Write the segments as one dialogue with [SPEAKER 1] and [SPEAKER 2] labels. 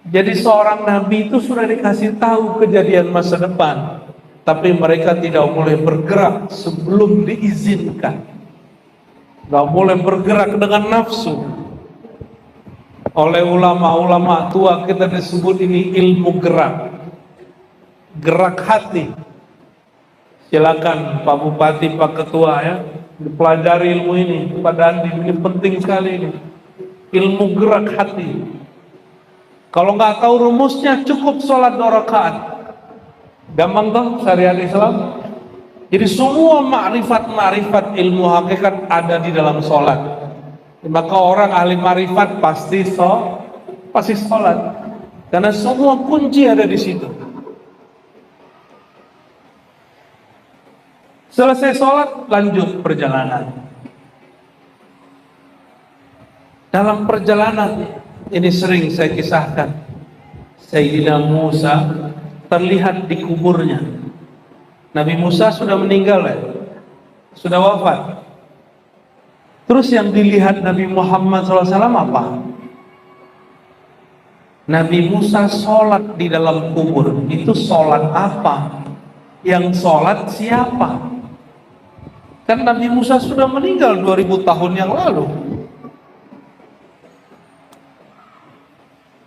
[SPEAKER 1] Jadi seorang nabi itu sudah dikasih tahu kejadian masa depan, tapi mereka tidak boleh bergerak sebelum diizinkan. Gak boleh bergerak dengan nafsu. Oleh ulama-ulama tua kita disebut ini ilmu gerak, gerak hati. Silakan Pak Bupati, Pak Ketua ya, dipelajari ilmu ini. Pak Dandi, ini penting sekali ini. Ilmu gerak hati. Kalau nggak tahu rumusnya, cukup sholat 2 rakaat. Gampang toh syariat Islam. Jadi semua makrifat ilmu hakikat ada di dalam sholat. Maka orang ahli marifat pasti sholat, karena semua kunci ada di situ. Selesai sholat, lanjut perjalanan. Dalam perjalanan ini sering saya kisahkan, Sayyidina Musa terlihat di kuburnya. Nabi Musa sudah meninggal ya, sudah wafat. Terus yang dilihat Nabi Muhammad SAW apa? Nabi Musa sholat di dalam kubur. Itu sholat apa? Yang sholat siapa? Kan Nabi Musa sudah meninggal 2000 tahun yang lalu.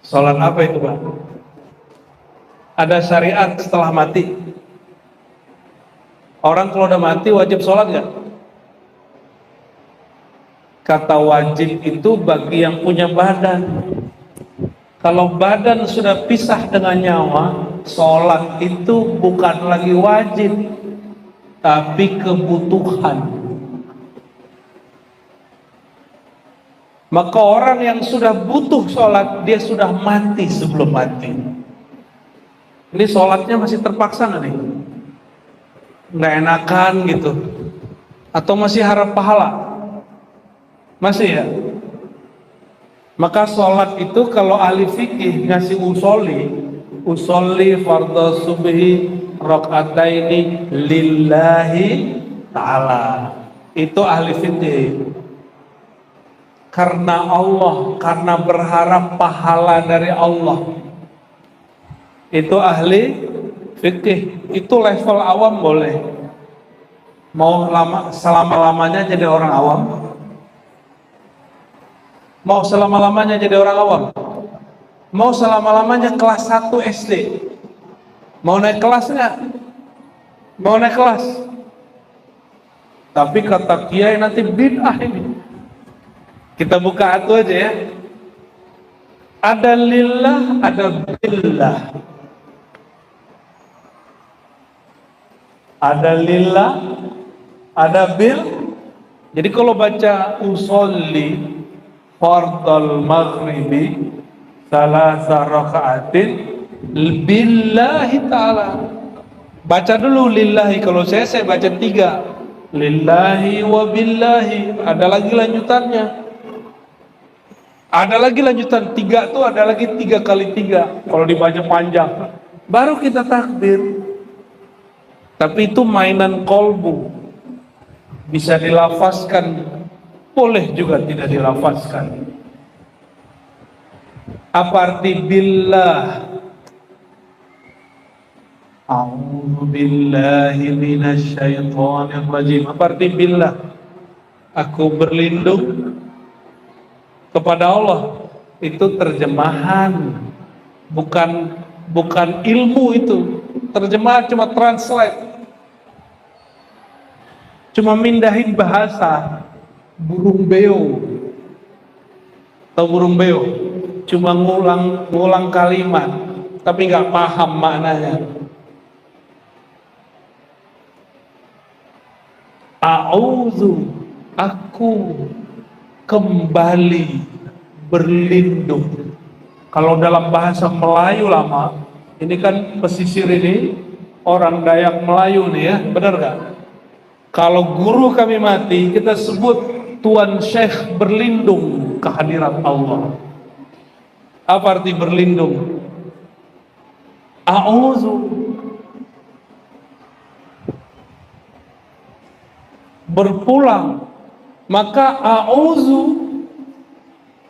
[SPEAKER 1] Sholat apa itu Pak? Ada syariat setelah mati. Orang kalau udah mati wajib sholat gak? Kata wajib itu bagi yang punya badan. Kalau badan sudah pisah dengan nyawa, sholat itu bukan lagi wajib, tapi kebutuhan. Maka orang yang sudah butuh sholat, dia sudah mati sebelum mati. Ini sholatnya masih terpaksa nggak nih? Nggak enakan gitu? Atau masih harap pahala? Masih ya? Maka sholat itu kalau ahli fikih ngasih usolli fardhu subhi rakaataini lillahi ta'ala, itu ahli fikih. Karena Allah, karena berharap pahala dari Allah, itu ahli fikih. Itu level awam boleh. Mau selama-lamanya jadi orang awam? Mau selama-lamanya jadi orang awam? Mau selama-lamanya kelas 1 SD? Mau naik kelas nggak? Mau naik kelas? Tapi kata kiai nanti bid'ah ini. Kita buka atu aja ya. Ada lillah, ada billah. Ada lillah, ada bil. Jadi kalau baca usolli fardal maghribi salasa raka'atin billahi ta'ala, baca dulu lillahi. Kalau saya baca 3 lillahi wa billahi. Ada lagi lanjutannya, ada lagi lanjutan 3 tuh, ada lagi 3 kali 3 kalau dibaca panjang, baru kita takbir. Tapi itu mainan kolbu, bisa dilafazkan, boleh juga tidak dilafazkan. Apa arti billah? A'udzu billahi minasy syaithanir rajim. Apa arti billah? Aku berlindung kepada Allah. Itu terjemahan, bukan ilmu itu. Terjemahan cuma translate, cuma mindahin bahasa. Burung beo, atau burung beo, cuma ngulang kalimat, tapi nggak paham maknanya. A'udzu, aku kembali berlindung. Kalau dalam bahasa Melayu lama, ini kan pesisir ini orang Dayak Melayu nih ya, benar gak? Kalau guru kami mati, kita sebut Tuan Syekh berlindung kehadirat Allah. Apa arti berlindung? A'udzu, berpulang. Maka a'udzu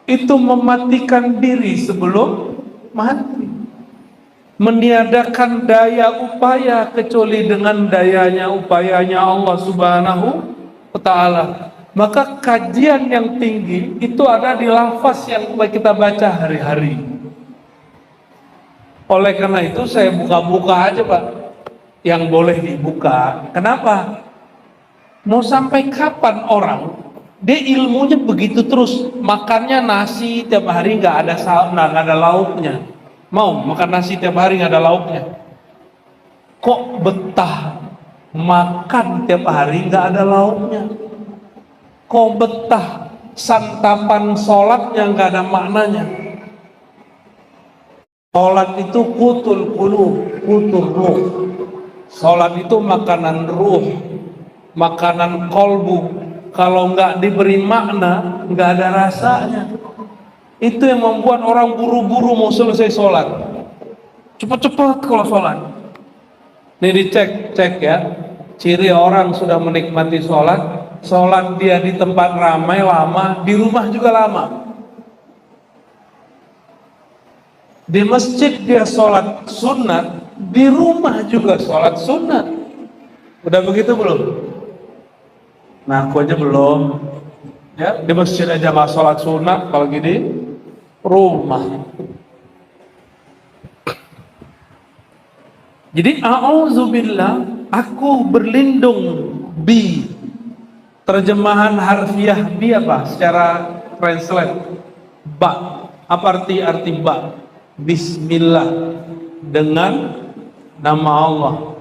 [SPEAKER 1] itu mematikan diri sebelum mati. Meniadakan daya upaya kecuali dengan dayanya upayanya Allah Subhanahu wa Ta'ala. Maka kajian yang tinggi itu ada di lafaz yang kita baca hari-hari. Oleh karena itu saya buka-buka aja Pak, yang boleh dibuka. Kenapa? Mau sampai kapan orang dia ilmunya begitu terus, makannya nasi tiap hari nggak ada lauknya. Mau makan nasi tiap hari nggak ada lauknya? Kok betah makan tiap hari nggak ada lauknya? Kok betah santapan sholat yang nggak ada maknanya? Sholat itu kutul qulub, kutul ruh. Sholat itu makanan ruh, makanan kolbu. Kalau nggak diberi makna, nggak ada rasanya. Itu yang membuat orang buru-buru mau selesai sholat. Cepat-cepat kalau sholat. Ini dicek ya. Ciri orang sudah menikmati sholat. Sholat dia di tempat ramai lama, di rumah juga lama. Di masjid dia sholat sunat, di rumah juga sholat sunat. Udah begitu belum? Nah, aku aja belum. Ya, di masjid aja nggak sholat sunat, kalau gini rumah. Jadi a'udzubillah, aku berlindung bi. Terjemahan harfiah bi apa? Secara translate ba. Apa arti ba? Bismillah, dengan nama Allah.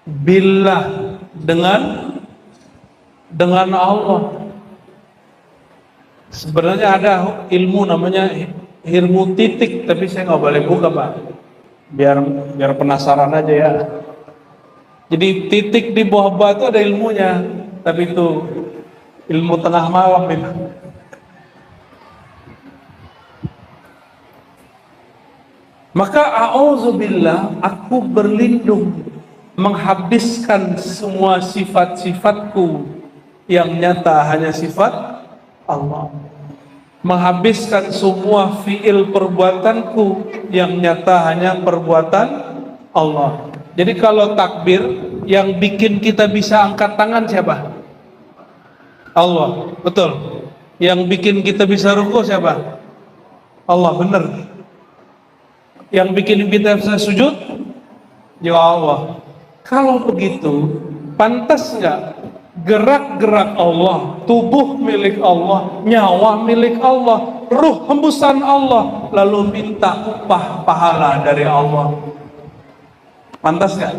[SPEAKER 1] Billah, dengan Allah. Sebenarnya ada ilmu namanya ilmu titik, tapi saya nggak boleh buka Pak. Biar penasaran aja ya. Jadi titik di bawah batu ada ilmunya, tapi itu ilmu tengah malam itu. Maka a'udzubillah, aku berlindung menghabiskan semua sifat-sifatku yang nyata hanya sifat Allah. Menghabiskan semua fiil perbuatanku yang nyata hanya perbuatan Allah. Jadi kalau takbir yang bikin kita bisa angkat tangan siapa? Allah, betul. Yang bikin kita bisa ruku siapa? Allah, benar. Yang bikin kita bisa sujud ya Allah. Kalau begitu, pantas nggak gerak-gerak Allah, tubuh milik Allah, nyawa milik Allah, ruh hembusan Allah, lalu minta upah pahala dari Allah? Pantas nggak?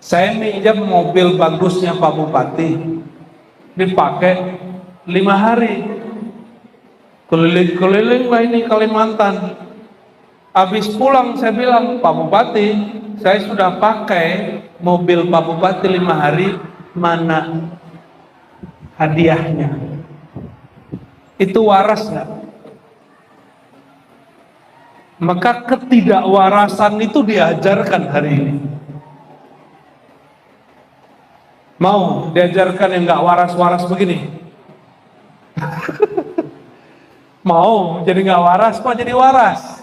[SPEAKER 1] Saya minjam mobil bagusnya Pak Bupati, dipakai 5 hari, keliling-keliling lah ini Kalimantan. Habis pulang saya bilang, Pak Bupati, saya sudah pakai mobil Pak Bupati 5 hari, mana hadiahnya? Itu waras nggak? Maka ketidakwarasan itu diajarkan hari ini. Mau diajarkan yang nggak waras-waras begini? Mau jadi nggak waras, kok jadi waras?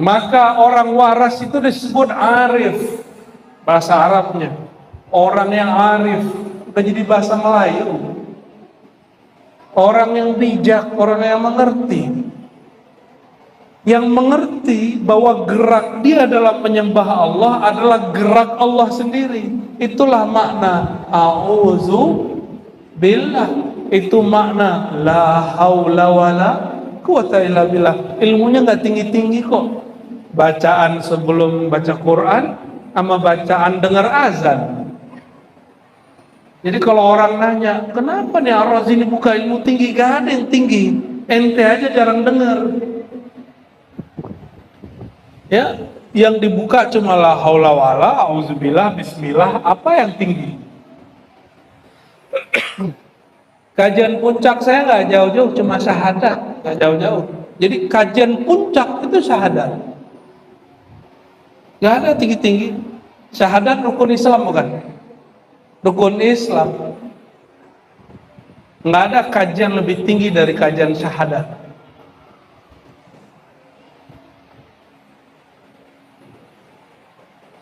[SPEAKER 1] Maka orang waras itu disebut arif, bahasa Arabnya. Orang yang arif, udah jadi bahasa Melayu. Orang yang bijak, orang yang mengerti. Yang mengerti bahwa gerak dia dalam menyembah Allah adalah gerak Allah sendiri. Itulah makna a'udzu billah. Itu makna la haula wala quwata illa billah. Ilmunya nggak tinggi-tinggi kok. Bacaan sebelum baca Quran sama bacaan dengar azan. Jadi kalau orang nanya, kenapa nih Ar-Razi ini buka ilmu tinggi? Gak ada yang tinggi, ente aja jarang dengar. Ya, yang dibuka cuma la haula wala, auzubillah, bismillah, apa yang tinggi? Kajian puncak saya nggak jauh-jauh, cuma syahadat, nggak jauh-jauh. Jadi kajian puncak itu syahadat. Nggak ada tinggi-tinggi. Syahadat rukun Islam bukan? Rukun Islam. Nggak ada kajian lebih tinggi dari kajian syahadat.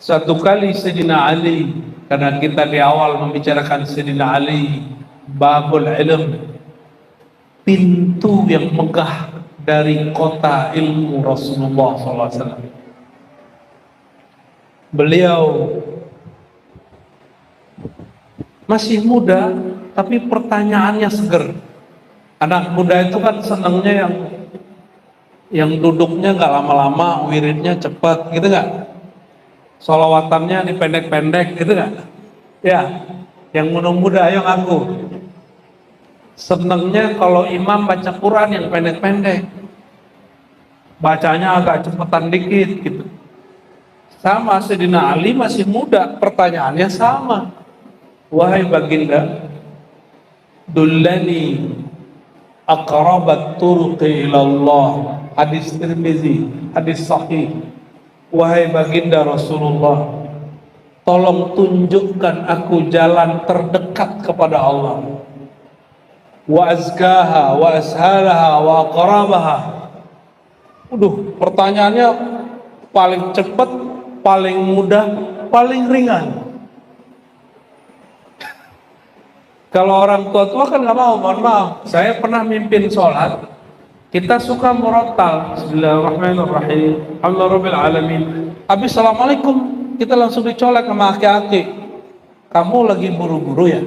[SPEAKER 1] Satu kali Sayyidina Ali, karena kita di awal membicarakan Sayyidina Ali, babul ilm, pintu yang megah dari kota ilmu Rasulullah SAW. Beliau masih muda, tapi pertanyaannya seger. Anak muda itu kan senangnya yang duduknya nggak lama-lama, wiridnya cepat, gitu nggak? Sholawatannya dipendek-pendek, gitu nggak? Ya, yang muda-muda ayo ngaku. Senangnya kalau imam baca Quran yang pendek-pendek, bacanya agak cepetan dikit, gitu. Sama Sayyidina Ali masih muda, pertanyaannya sama. Wahai baginda, dullani aqrabat turuqi ilallah. Hadis Tirmizi, hadis sahih. Wahai baginda Rasulullah, tolong tunjukkan aku jalan terdekat kepada Allah. Wa azkaha wa ashalaha wa aqrabaha. Pertanyaannya paling cepat, paling mudah, paling ringan. Kalau orang tua-tua kan nggak mau, mohon maaf. Saya pernah mimpin sholat, kita suka murattal, Bismillahirrahmanirrahim, Alhamdulillahirabbil alamin. Habis Assalamualaikum, kita langsung dicolek sama aki-aki. Kamu lagi buru-buru ya?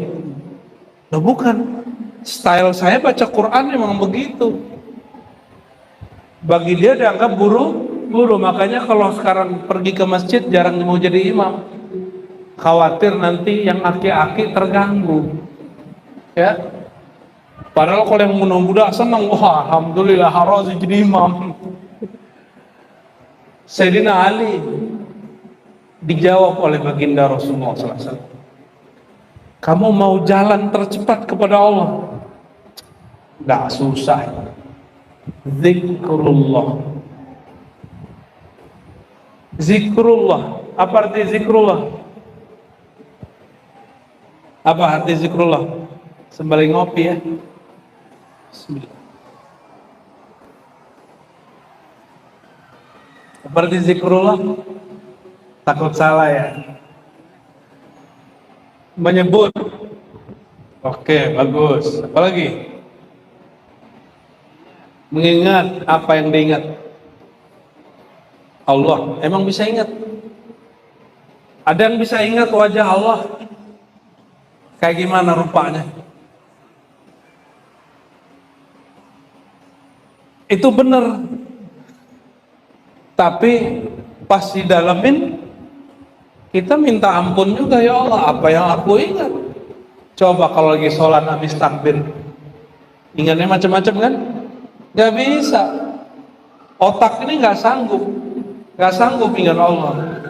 [SPEAKER 1] Nah bukan, style saya baca Quran memang begitu. Bagi dia dianggap buru-buru, makanya kalau sekarang pergi ke masjid jarang mau jadi imam. Khawatir nanti yang aki-aki terganggu. Ya, padahal kalau yang muda-muda senang, wah alhamdulillah harus jadi imam. Sayyidina Ali dijawab oleh baginda Rasulullah SAW, kamu mau jalan tercepat kepada Allah? Nggak susah. Zikrullah. Zikrullah. Apa arti zikrullah? Apa arti zikrullah? Sembari ngopi ya. Bismillah. Seperti zikrullah, takut salah ya. Menyebut. Oke, bagus. Apa lagi? Mengingat apa yang diingat. Allah, emang bisa ingat? Ada yang bisa ingat wajah Allah? Kayak gimana rupanya? Itu benar, tapi pas didalamin kita minta ampun juga, ya Allah apa yang aku ingat. Coba kalau lagi sholat habis takbir ingatnya macam-macam kan, nggak bisa. Otak ini nggak sanggup ingat Allah.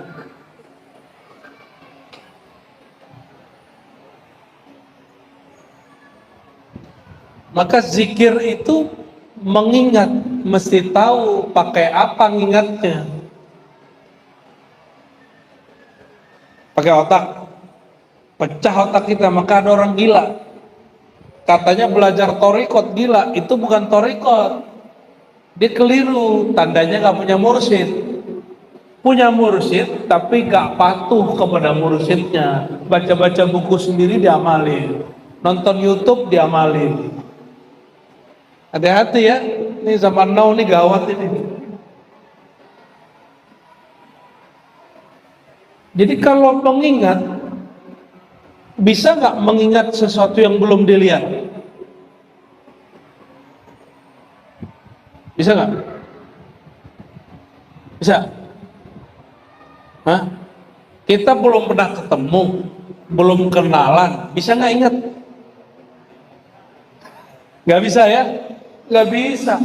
[SPEAKER 1] Maka zikir itu mengingat, mesti tahu pakai apa ngingatnya. Pakai otak, pecah otak kita. Maka ada orang gila, katanya belajar torikot, gila. Itu bukan torikot, dia keliru, tandanya gak punya mursyid. Punya mursyid tapi gak patuh kepada mursyidnya. Baca-baca buku sendiri diamalin, nonton YouTube diamalin. Hati-hati ya, ini zaman now nih gawat ini. Jadi kalau mengingat, bisa nggak mengingat sesuatu yang belum dilihat? Bisa nggak? Bisa? Hah? Kita belum pernah ketemu, belum kenalan, bisa nggak ingat? Nggak bisa ya? Nggak bisa.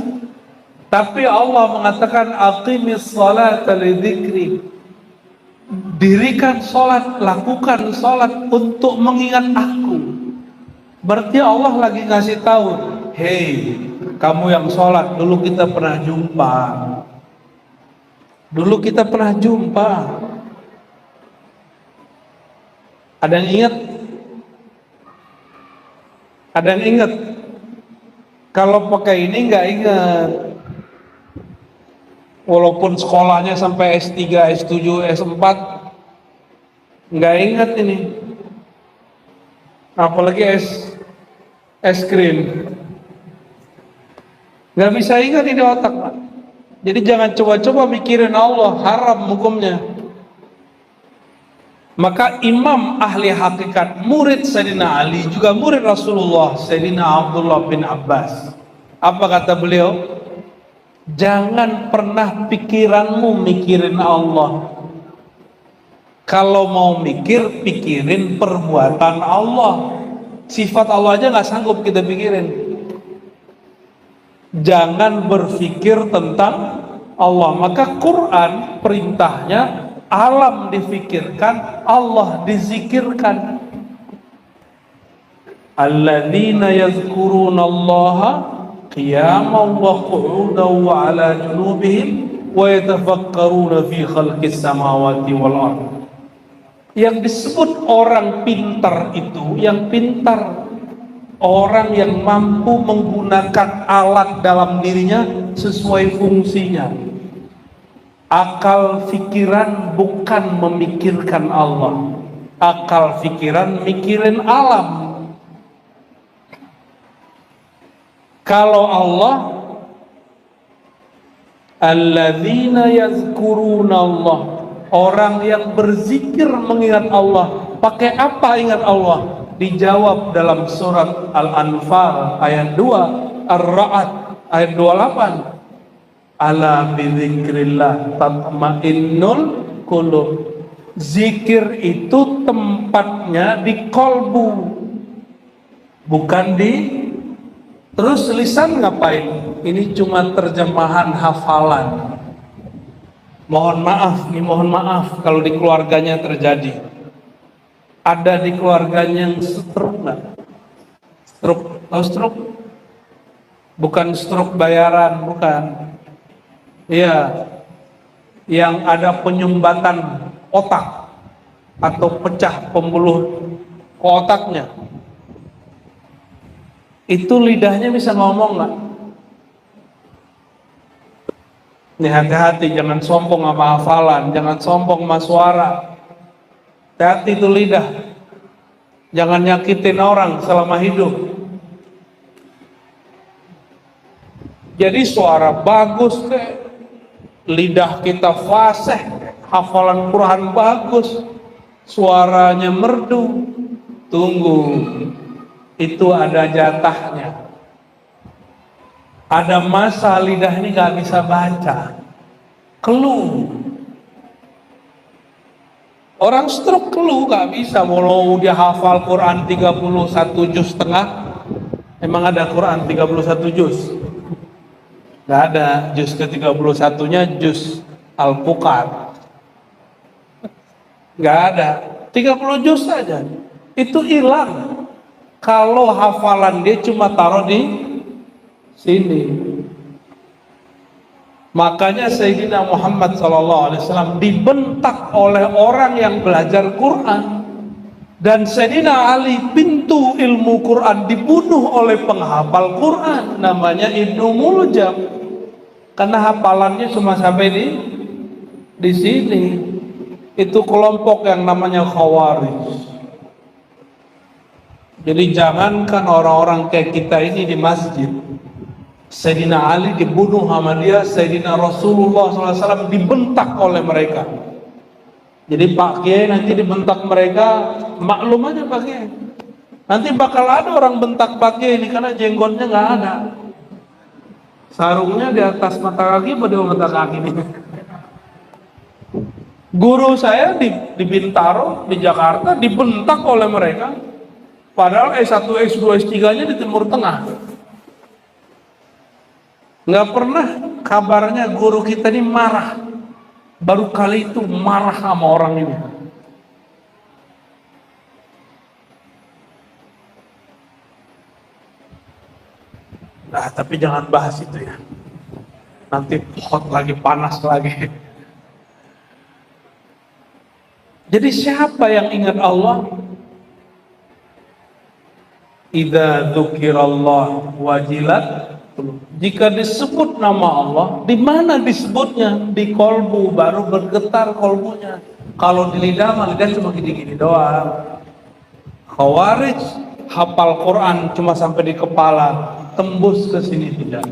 [SPEAKER 1] Tapi Allah mengatakan aqimis salata lidzikri. Dirikan sholat, lakukan sholat untuk mengingat aku. Berarti Allah lagi ngasih tahu, hei kamu yang sholat, dulu kita pernah jumpa. Dulu kita pernah jumpa. Ada yang ingat? Ada yang ingat? Kalau pakai ini nggak ingat. Walaupun sekolahnya sampai S3, S7, S4, nggak ingat ini, apalagi es krim, nggak bisa ingat ini otak, Pak. Jadi jangan coba-coba mikirin Allah, haram hukumnya. Maka imam ahli hakikat, murid Sayyidina Ali, juga murid Rasulullah, Sayyidina Abdullah bin Abbas, apa kata beliau? Jangan pernah pikiranmu mikirin Allah. Kalau mau mikir, pikirin perbuatan Allah. Sifat Allah aja nggak sanggup kita pikirin. Jangan berpikir tentang Allah. Maka Quran perintahnya alam difikirkan, Allah dizikirkan. Alladzina yazkuruna Allaha qiyaman wa qu'udan wa ala junubihim wa yatafakkaruna fi khalqis samawati wal ardh. Yang disebut orang pintar itu, yang pintar, orang yang mampu menggunakan alat dalam dirinya sesuai fungsinya. Akal pikiran bukan memikirkan Allah, akal pikiran mikirin alam. Kalau Allah, alladzina yazkuruna Allah, orang yang berzikir mengingat Allah. Pakai apa ingat Allah? Dijawab dalam surat Al-Anfal ayat 2, Ar-Ra'd ayat 28. Ala bidzikrillah tatmainnul qulub. Zikir itu tempatnya di kolbu, bukan di. Terus lisan ngapain? Ini cuma terjemahan hafalan. Mohon maaf kalau di keluarganya terjadi. Ada di keluarganya yang stroke nggak? Stroke, tahu stroke? Bukan stroke bayaran, bukan. Iya, yang ada penyumbatan otak atau pecah pembuluh ke otaknya. Itu lidahnya bisa ngomong nggak? Nih hati-hati, jangan sombong sama hafalan, jangan sombong sama suara. Hati-hati itu lidah. Jangan nyakitin orang selama hidup. Jadi suara bagus deh, lidah kita fasih, hafalan Quran bagus, suaranya merdu. Tunggu, itu ada jatahnya. Ada masa lidah ini gak bisa baca, keluh. Orang stroke keluh gak bisa, walau dia hafal Quran 31 juz setengah. Emang ada Quran 31 juz? Gak ada. Juz ke-31 nya juz Al-Fuqar. Gak ada. 30 juz saja. Itu hilang kalau hafalan dia cuma taruh di sini. Makanya Sayyidina Muhammad SAW dibentak oleh orang yang belajar Quran, dan Sayyidina Ali pintu ilmu Quran dibunuh oleh penghafal Quran namanya Ibnu Muljam, karena hafalannya cuma sampai di sini. Itu kelompok yang namanya Khawarij. Jadi jangankan orang-orang kayak kita ini di masjid, Sayyidina Ali dibunuh sama dia, Sayyidina Rasulullah SAW dibentak oleh mereka. Jadi Pak Kiai nanti dibentak mereka, maklum aja Pak Kiai. Nanti bakal ada orang bentak Pak Kiai ini karena jenggotnya nggak ada, sarungnya di atas mata kaki, pada mata kaki ini. Guru saya di Bintaro, di Jakarta dibentak oleh mereka, padahal S1, S2, S3-nya di Timur Tengah. Nggak pernah kabarnya guru kita ini marah. Baru kali itu marah sama orang ini. Nah, tapi jangan bahas itu ya. Nanti hot lagi, panas lagi. Jadi siapa yang ingat Allah? Idza dzukirallah wajilat Jika disebut nama Allah, di mana disebutnya? Di kolbu, baru bergetar kolbunya. Kalau di lidah, lidah cuma gini-gini doang. Khawarij hafal Quran cuma sampai di kepala, tembus ke sini tidak.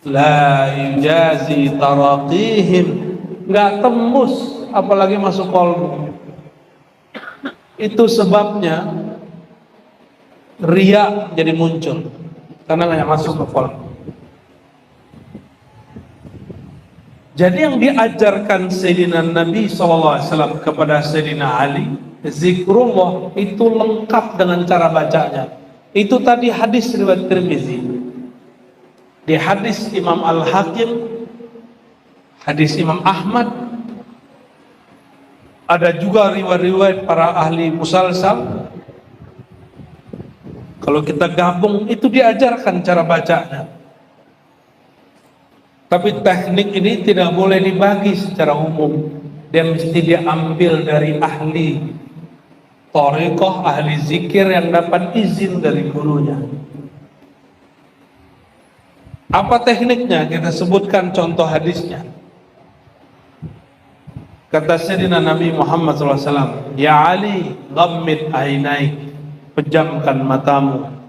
[SPEAKER 1] La yujazi taraqihim, nggak tembus, apalagi masuk kolbu. Itu sebabnya riya jadi muncul, karena nggak masuk ke kolbu. Jadi yang diajarkan Sayyidina Nabi SAW kepada Sayyidina Ali, zikrullah itu lengkap dengan cara bacanya. Itu tadi hadis riwayat Tirmizi. Di hadis Imam Al-Hakim, hadis Imam Ahmad, ada juga riwayat-riwayat para ahli musalsal. Kalau kita gabung itu diajarkan cara bacanya. Tapi teknik ini tidak boleh dibagi secara umum. Dia mesti diambil dari ahli thariqah, ahli zikir yang dapat izin dari gurunya. Apa tekniknya? Kita sebutkan contoh hadisnya. Kata Sayyidina Nabi Muhammad SAW, Ya Ali, ghammid ainaik, pejamkan matamu.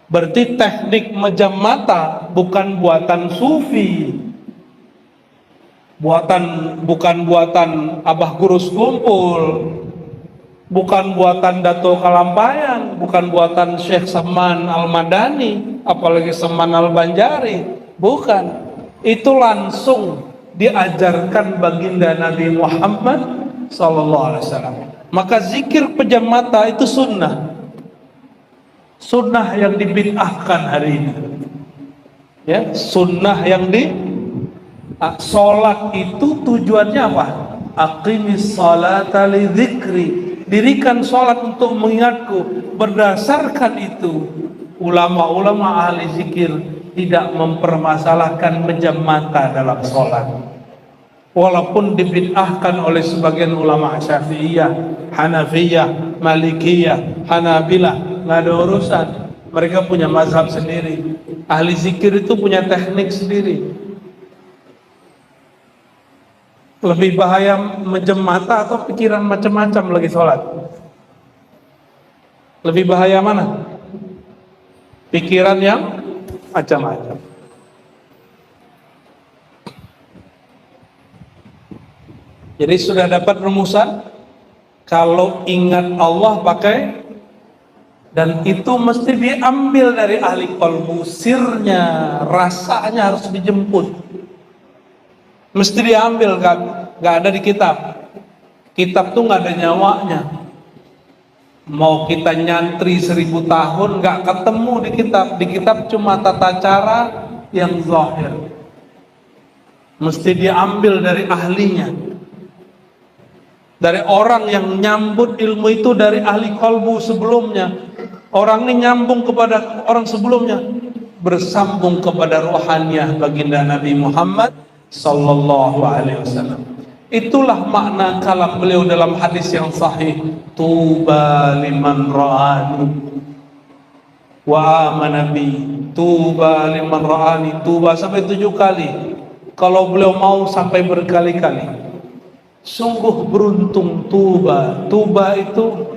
[SPEAKER 1] Berarti teknik mejam mata bukan buatan sufi, bukan buatan Abah Gurus Gumpul, bukan buatan Dato Kalampayan, bukan buatan Syekh Saman Al-Madani, apalagi Saman Al-Banjari, bukan. Itu langsung diajarkan baginda Nabi Muhammad SAW. Maka zikir pejam mata itu sunnah. Sunnah yang dibid'ahkan hari ini, ya, sunnah yang sholat itu tujuannya apa? Aqimis sholata li dzikri, dirikan sholat untuk mengingatku. Berdasarkan itu ulama-ulama ahli zikir tidak mempermasalahkan pejam mata dalam sholat, walaupun dibid'ahkan oleh sebagian ulama Syafi'iyah, Hanafiyah, Malikiyah, Hanabilah. Nggak ada urusan, mereka punya mazhab sendiri. Ahli zikir itu punya teknik sendiri. Lebih bahaya mejam mata atau pikiran macam-macam lagi sholat? Lebih bahaya mana? Pikiran yang macam-macam. Jadi sudah dapat rumusan, kalau ingat Allah pakai, dan itu mesti diambil dari ahli qalbu, sirnya, rasanya harus dijemput. Mesti diambil, gak ada di kitab. Kitab tuh gak ada nyawanya. Mau kita nyantri 1000 tahun gak ketemu di kitab. Di kitab cuma tata cara yang zahir. Mesti diambil dari ahlinya, dari orang yang nyambut ilmu itu dari ahli qalbu sebelumnya. Orang ini nyambung kepada orang sebelumnya, bersambung kepada ruhaniyah baginda Nabi Muhammad sallallahu alaihi wasallam. Itulah makna kalam beliau dalam hadis yang sahih, tuba liman ra'ani wa amana bi. Tuba liman ra'ani, tuba sampai 7 kali. Kalau beliau mau sampai berkali-kali. Sungguh beruntung tuba. Tuba itu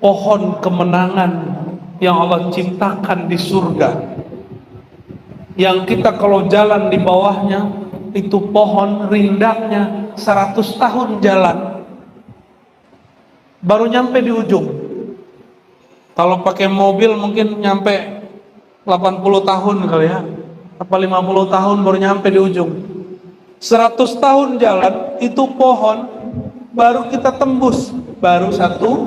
[SPEAKER 1] pohon kemenangan yang Allah ciptakan di surga, yang kita kalau jalan di bawahnya itu pohon rindangnya 100 tahun jalan baru nyampe di ujung. Kalau pakai mobil mungkin nyampe 80 tahun kali ya, apa 50 tahun baru nyampe di ujung. 100 tahun jalan itu pohon baru kita tembus, baru satu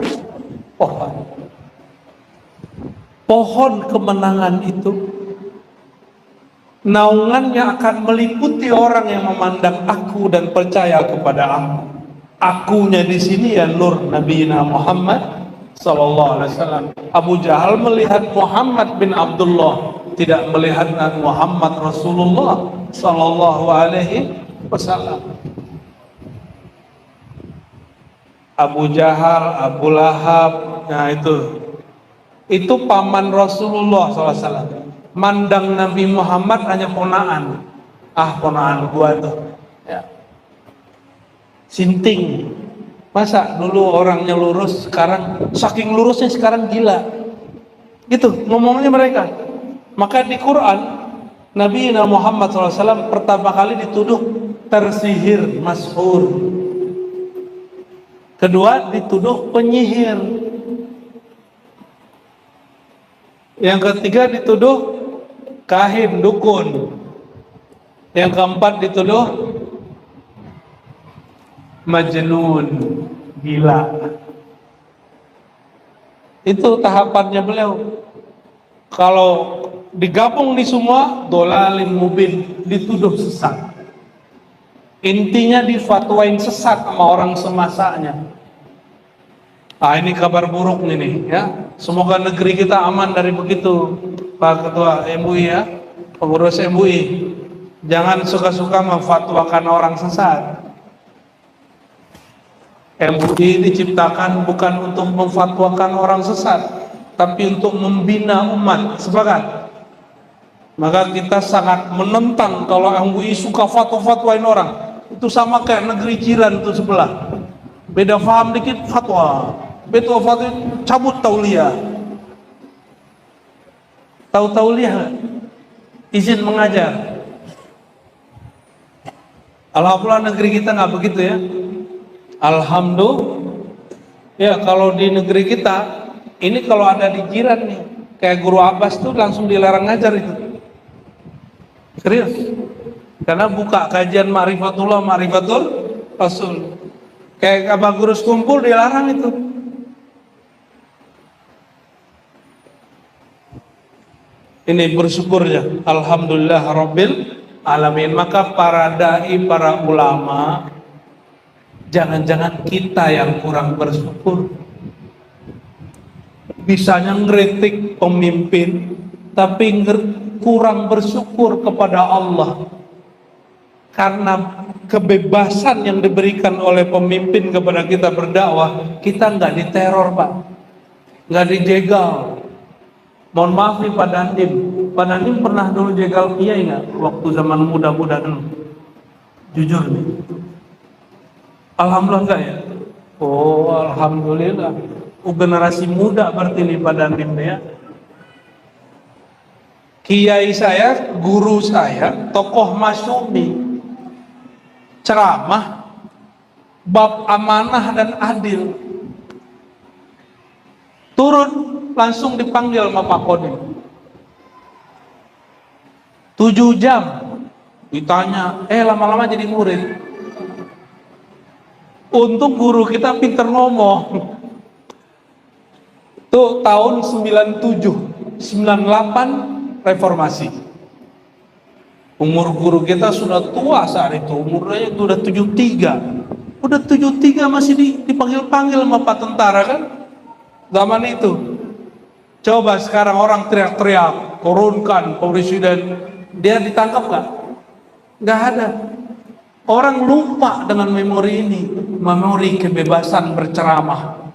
[SPEAKER 1] pohon kemenangan itu naungannya akan meliputi orang yang memandang aku dan percaya kepada aku. Akunya di sini ya nur Nabi Muhammad sallallahu alaihi wasallam. Abu Jahal melihat Muhammad bin Abdullah, tidak melihat Muhammad Rasulullah sallallahu alaihi wasallam. Abu Jahal, Abu Lahab, nah itu Itu paman Rasulullah SAW. Mandang Nabi Muhammad hanya ponaan. Ah, ponaan gua tuh. Ya. Sinting. Masa dulu orangnya lurus, sekarang saking lurusnya sekarang gila. Gitu ngomongnya mereka. Maka di Quran Nabi Muhammad SAW pertama kali dituduh tersihir, mashur. Kedua dituduh penyihir. Yang ketiga dituduh kahin, dukun. Yang keempat dituduh majnun, gila. Itu tahapannya beliau. Kalau digabung di semua, dolalim mubin, dituduh sesat. Intinya difatwain sesat sama orang semasanya. Ah, ini kabar buruk nih ya. Semoga negeri kita aman dari begitu, Pak Ketua MUI ya, pengurus MUI. Jangan suka-suka memfatwakan orang sesat. MUI diciptakan bukan untuk memfatwakan orang sesat, tapi untuk membina umat. Sepakat? Maka kita sangat menentang kalau MUI suka fatwa-fatwain orang. Itu sama kayak negeri jiran itu sebelah. Beda paham dikit fatwa. Beda fatwa cabut tauliah. Tahu tauliah? Izin mengajar. Alhamdulillah negeri kita nggak begitu ya. Alhamdulillah. Ya kalau di negeri kita ini kalau ada di jiran nih, kayak Guru Abbas tuh langsung dilarang ngajar itu. Serius. Karena buka kajian Ma'rifatullah, Ma'rifatul Rasul. Kayak Abah Guru kumpul dilarang itu. Ini bersyukurnya. Alhamdulillah Rabbil Alamin. Maka para dai, para ulama, jangan-jangan kita yang kurang bersyukur. Bisanya ngeritik pemimpin, tapi kurang bersyukur kepada Allah. Karena kebebasan yang diberikan oleh pemimpin kepada kita berdakwah, kita nggak diteror Pak, nggak dijegal. Mohon maaf nih Pak Dandim. Pak Dandim pernah dulu jegal kiai nggak waktu zaman muda-muda dulu? Jujur nih. Alhamdulillah enggak ya? Oh alhamdulillah. Generasi muda berarti nih Pak Dandim ya. Kiai saya, guru saya, tokoh masyumi, ceramah bab amanah dan adil. Turun langsung dipanggil sama Pak Kodim. 7 jam ditanya, lama-lama jadi murid. Untung guru kita pinter ngomong. Itu tahun 97, 98 reformasi. Umur guru kita sudah tua saat itu, umurnya sudah 73. Udah 73 masih dipanggil-panggil sama Pak tentara kan? Zaman itu. Coba sekarang orang teriak-teriak, turunkan presiden, dia ditangkap nggak? Nggak ada. Orang lupa dengan memori ini, memori kebebasan berceramah.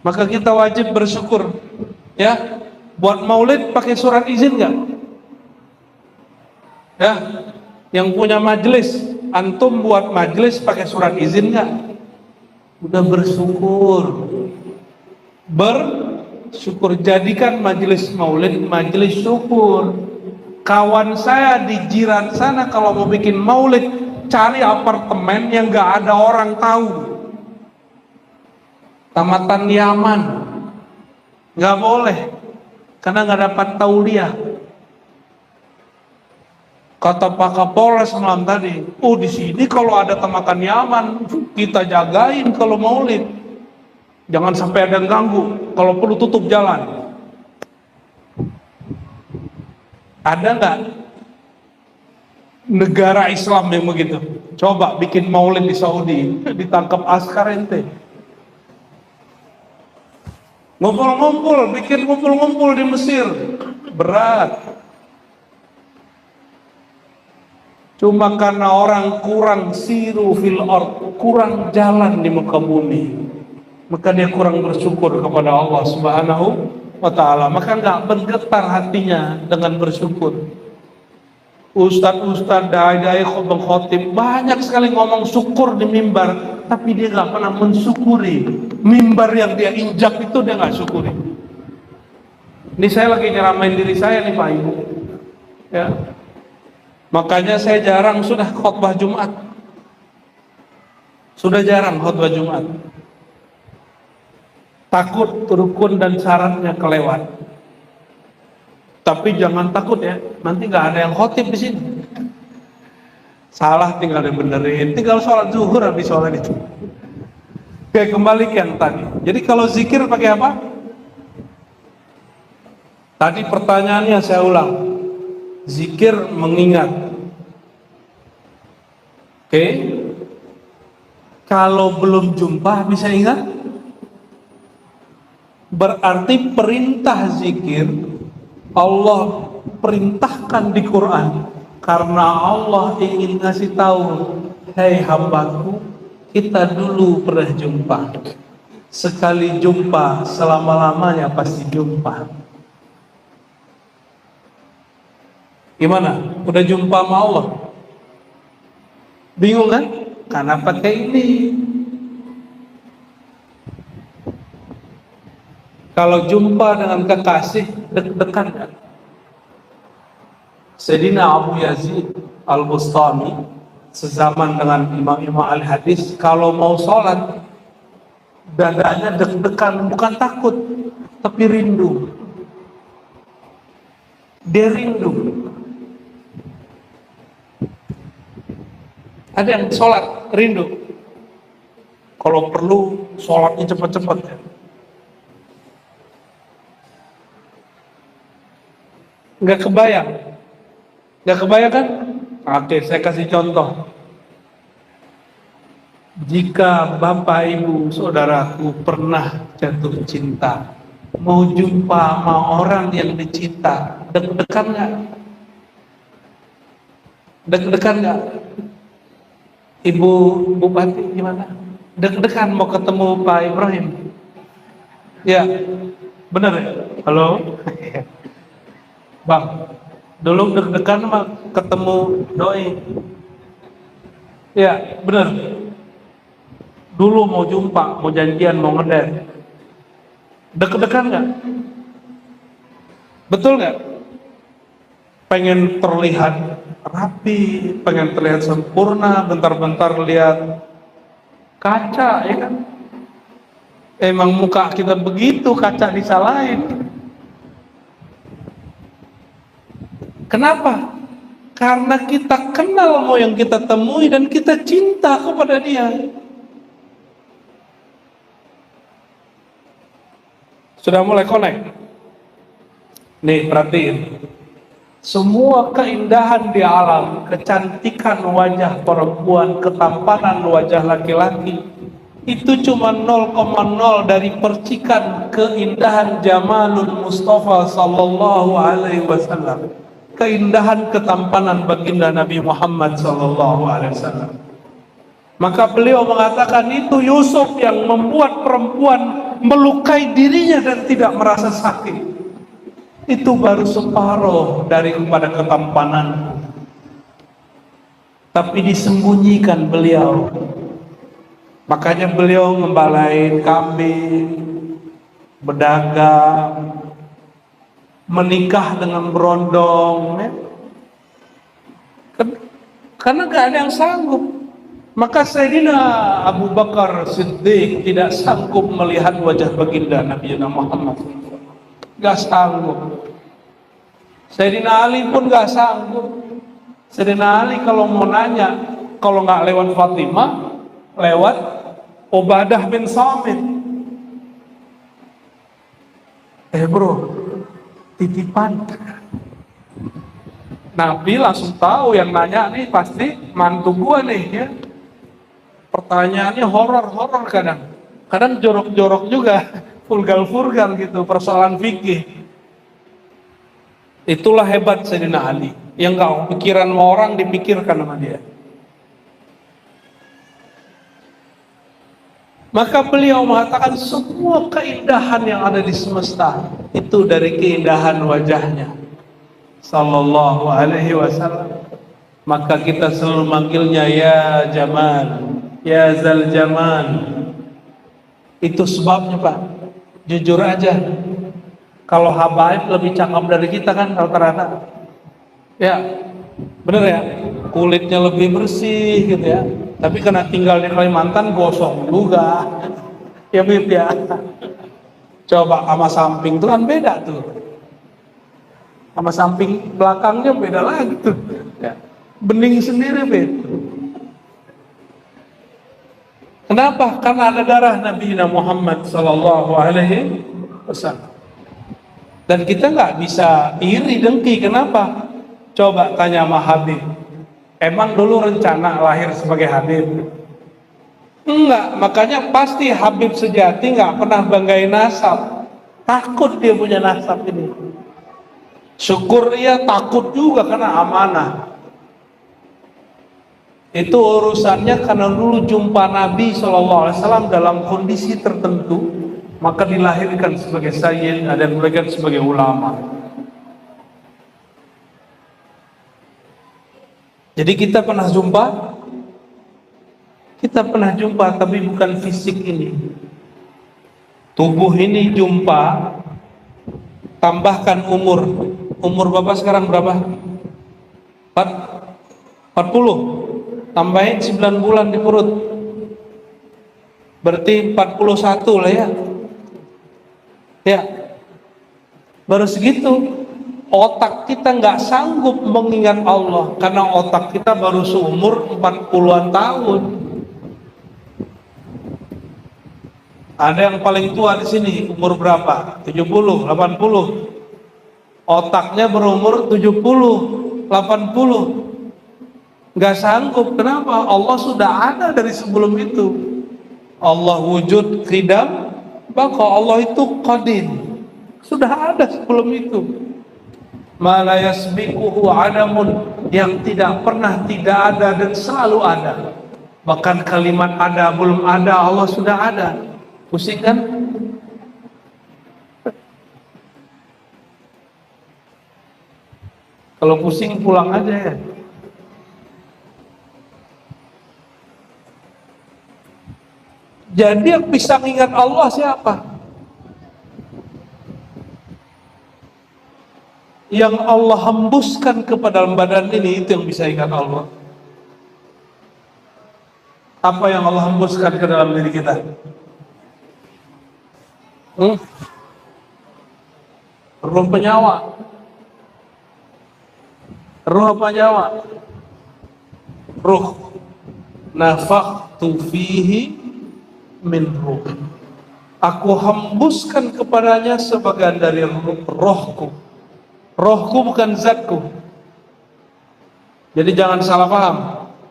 [SPEAKER 1] Maka kita wajib bersyukur, ya. Buat maulid pakai surat izin nggak? Ya, yang punya majelis, antum buat majelis pakai surat izin nggak? Udah bersyukur. Bersyukur, jadikan majelis maulid majelis syukur. Kawan saya di jiran sana kalau mau bikin maulid, cari apartemen yang nggak ada orang tahu. Tamatan Yaman, nggak boleh, karena nggak dapat tauliah. Kata Pak Kapolres malam tadi, di sini kalau ada tamatan Yaman, kita jagain kalau maulid. Jangan sampai ada yang ganggu, kalau perlu tutup jalan. Ada nggak negara Islam yang begitu? Coba bikin maulid di Saudi, ditangkap askar ente. Ngumpul-ngumpul, bikin ngumpul-ngumpul di Mesir, berat. Cuma karena orang kurang siru fil ard, kurang jalan di muka bumi. maka dia kurang bersyukur kepada Allah Subhanahu wa Ta'ala, maka nggak bergetar hatinya dengan bersyukur. Ustadz-ustadz, dai-dai, khotib banyak sekali ngomong syukur di mimbar, tapi dia nggak pernah mensyukuri mimbar yang dia injak itu, dia nggak syukuri. Ini saya lagi nyeramain diri saya nih Pak Ibu, ya. Makanya saya jarang sudah khutbah Jumat, sudah jarang khutbah Jumat. Takut rukun dan syaratnya kelewat. Tapi jangan takut ya, nanti nggak ada yang khotib di sini. Salah tinggal dibenerin, tinggal sholat zuhur habis sholat itu. Oke, kembali ke yang tadi. Jadi kalau zikir pakai apa? Tadi pertanyaannya saya ulang. Zikir mengingat. Oke. Kalau belum jumpa bisa ingat? Berarti perintah zikir Allah perintahkan di Quran karena Allah ingin ngasih tahu, hei hambaku, kita dulu pernah jumpa. Sekali jumpa, selama-lamanya pasti jumpa. Gimana? Udah jumpa sama Allah? Bingung kan? Karena pakai ini. Kalau jumpa dengan kekasih, deg-degan kan? Sayyidina Abu Yazid Al-Bustami, sezaman dengan imam-imam al-hadis, kalau mau sholat, dadanya deg-degan, bukan takut, tapi rindu. Dia rindu. Ada yang sholat, rindu. Kalau perlu, sholatnya cepat-cepat ya. Nggak kebayang kan? Oke, saya kasih contoh. Jika bapak ibu saudaraku pernah jatuh cinta, mau jumpa sama orang yang dicinta, deg-degan nggak? Deg-degan nggak? Ibu Bupati gimana? Deg-degan mau ketemu Pak Ibrahim? Ya, benar ya? Halo? Bang, dulu deg-degan mah ketemu doi. Ya, benar. Dulu mau jumpa, mau janjian, mau ngedate. Deg-degan nggak? Betul nggak? Pengen terlihat rapi, pengen terlihat sempurna, bentar-bentar lihat kaca, ya kan? Emang muka kita begitu, kaca disalahin. Kenapa? Karena kita kenal mau yang kita temui dan kita cinta kepada dia. Sudah mulai connect? Nih, perhatiin. Semua keindahan di alam, kecantikan wajah perempuan, ketampanan wajah laki-laki, itu cuma 0,0 dari percikan keindahan Jamalul Mustafa sallallahu alaihi wasallam. Keindahan ketampanan baginda Nabi Muhammad sallallahu alaihi wasallam. Maka beliau mengatakan itu Yusuf yang membuat perempuan melukai dirinya dan tidak merasa sakit. Itu baru separuh daripada ketampanan. Tapi disembunyikan beliau. Makanya beliau ngembalain kambing, berdagang, menikah dengan berondong, ya. Karena gak ada yang sanggup. Maka Sayyidina Abu Bakar Siddiq tidak sanggup melihat wajah baginda Nabi Muhammad. Gak sanggup. Sayyidina Ali pun gak sanggup. Sayyidina Ali kalau mau nanya, kalau gak lewat Fatimah, lewat Ubadah bin Samit. Bro, titipan. Nabi langsung tahu yang nanya nih pasti mantu gua nih ya. Pertanyaannya horor kadang. Kadang jorok-jorok juga, vulgar gitu, persoalan fikih. Itulah hebat Sayyidina Ali. Yang gak pikiran sama orang dipikirkan sama dia. Maka beliau mengatakan semua keindahan yang ada di semesta itu dari keindahan wajahnya sallallahu alaihi wasallam. Maka kita selalu manggilnya ya Jamal, ya Zal Jamal. Itu sebabnya Pak. Jujur aja, kalau habaib lebih cakep dari kita kan rata-rata. Ya, bener ya. Kulitnya lebih bersih gitu ya. Tapi karena tinggal di Kalimantan gosong juga. Ya Bib ya. Coba sama samping tuh kan beda tuh. Sama samping belakangnya beda lagi tuh. Ya. Bening sendiri Bib. Kenapa? Karena ada darah Nabi Muhammad sallallahu alaihi wasallam. Dan kita nggak bisa iri dengki. Kenapa? Coba tanya sama Habib. Emang dulu rencana lahir sebagai Habib? Enggak, makanya pasti Habib sejati nggak pernah banggain nasab. Takut dia punya nasab ini. Syukur ia takut juga karena amanah. Itu urusannya karena dulu jumpa Nabi SAW dalam kondisi tertentu, maka dilahirkan sebagai sayyid, ada yang dilahirkan sebagai ulama. Jadi kita pernah jumpa, tapi bukan fisik ini. Tubuh ini jumpa, tambahkan umur. Umur Bapak sekarang berapa? 40. Tambahin 9 bulan di perut. Berarti 41 lah ya. Ya. Baru segitu. Otak kita nggak sanggup mengingat Allah karena otak kita baru seumur 40-an tahun. Ada yang paling tua di sini umur berapa? 70, 80. Otaknya berumur 70, 80. Nggak sanggup. Kenapa? Allah sudah ada dari sebelum itu. Allah wujud qidam, maka Allah itu qadim. Sudah ada sebelum itu. Ma la yasbiquhu adamun, yang tidak pernah tidak ada dan selalu ada. Bahkan kalimat ada belum ada Allah sudah ada. Pusing kan? Kalau pusing pulang aja ya. Jadi yang bisa mengingat Allah siapa? Yang Allah hembuskan ke dalam badan ini, itu yang bisa ingat Allah. Apa yang Allah hembuskan ke dalam diri kita? Ruh penyawa. Ruh apa nyawa? Ruh. Nafakhtu fihi min ruh. Aku hembuskan kepadanya sebagian dari rohku. Rohku bukan zatku. Jadi jangan salah paham.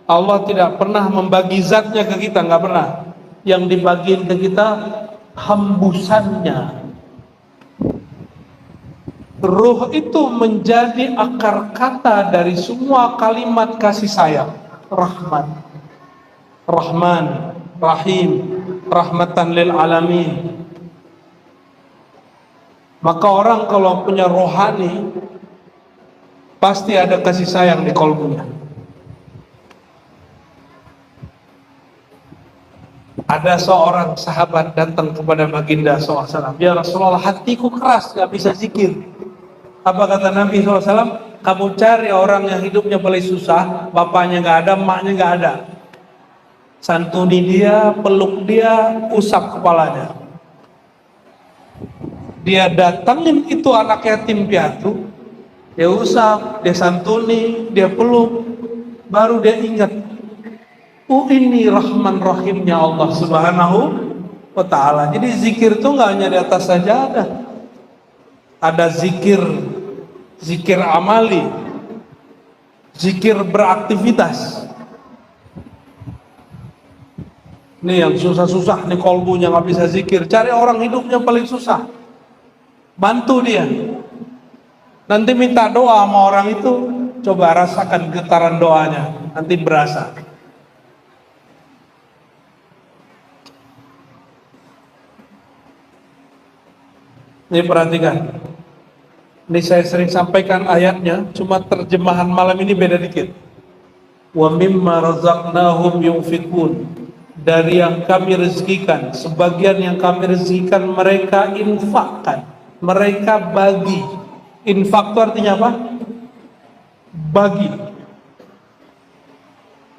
[SPEAKER 1] Allah tidak pernah membagi zatnya ke kita, nggak pernah. Yang dibagiin ke kita hembusannya. Ruh itu menjadi akar kata dari semua kalimat kasih sayang. Rahman, Rahman, Rahim, Rahmatan lil alamin. Maka orang kalau punya rohani pasti ada kasih sayang di kalbunya. Ada seorang sahabat datang kepada baginda SAW. Ya Rasulullah, hatiku keras, gak bisa zikir. Apa kata Nabi SAW? Kamu cari orang yang hidupnya paling susah, bapaknya gak ada, emaknya gak ada. Santuni dia, peluk dia, usap kepalanya. Dia datangin itu anak yatim piatu, dia usap, dia santuni, dia peluk, baru dia ingat, oh ini Rahman Rahimnya Allah Subhanahu wa Ta'ala. Jadi zikir itu nggak hanya di atas sajadah, ada zikir amali, zikir beraktivitas. Ini yang susah-susah nih kolbunya nggak bisa zikir, cari orang hidupnya paling susah. Bantu dia. Nanti minta doa sama orang itu, coba rasakan getaran doanya, nanti berasa. Ini perhatikan. Ini saya sering sampaikan ayatnya, cuma terjemahan malam ini beda dikit. Wa mimma razaqnahum yunfikun. Dari yang kami rezekikan, sebagian yang kami rezekikan mereka infakkan, mereka bagi. Infak itu artinya apa? Bagi.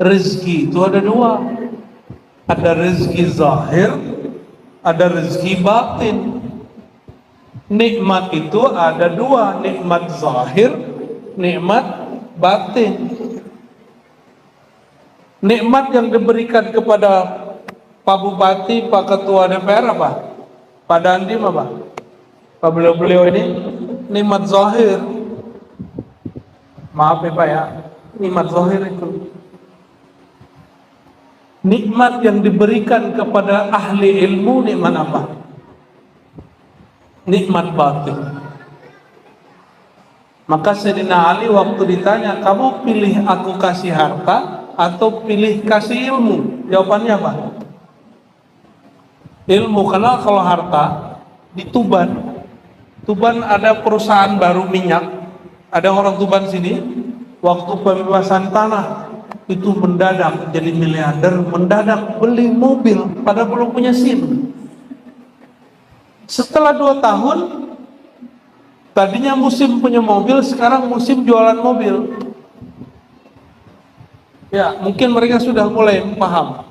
[SPEAKER 1] Rezeki itu ada dua, ada rezeki zahir, ada rezeki batin. Nikmat itu ada dua, nikmat zahir, nikmat batin. Nikmat yang diberikan kepada Pak Bupati, Pak Ketua DPR apa? Pak Dandim apa? Pak beliau-beliau ini nikmat zahir. Maaf ya Pak ya, nikmat zahir itu. Nikmat yang diberikan kepada ahli ilmu nikmat apa? Nikmat batin. Maka Sayyidina Ali waktu ditanya, kamu pilih aku kasih harta atau pilih kasih ilmu? Jawabannya apa? Ilmu. Karena kalau harta di Tuban ada perusahaan baru minyak, ada orang Tuban sini waktu pembebasan tanah itu mendadak jadi miliarder, mendadak beli mobil padahal belum punya SIM. Setelah 2 tahun, tadinya musim punya mobil, sekarang musim jualan mobil. Ya, mungkin mereka sudah mulai paham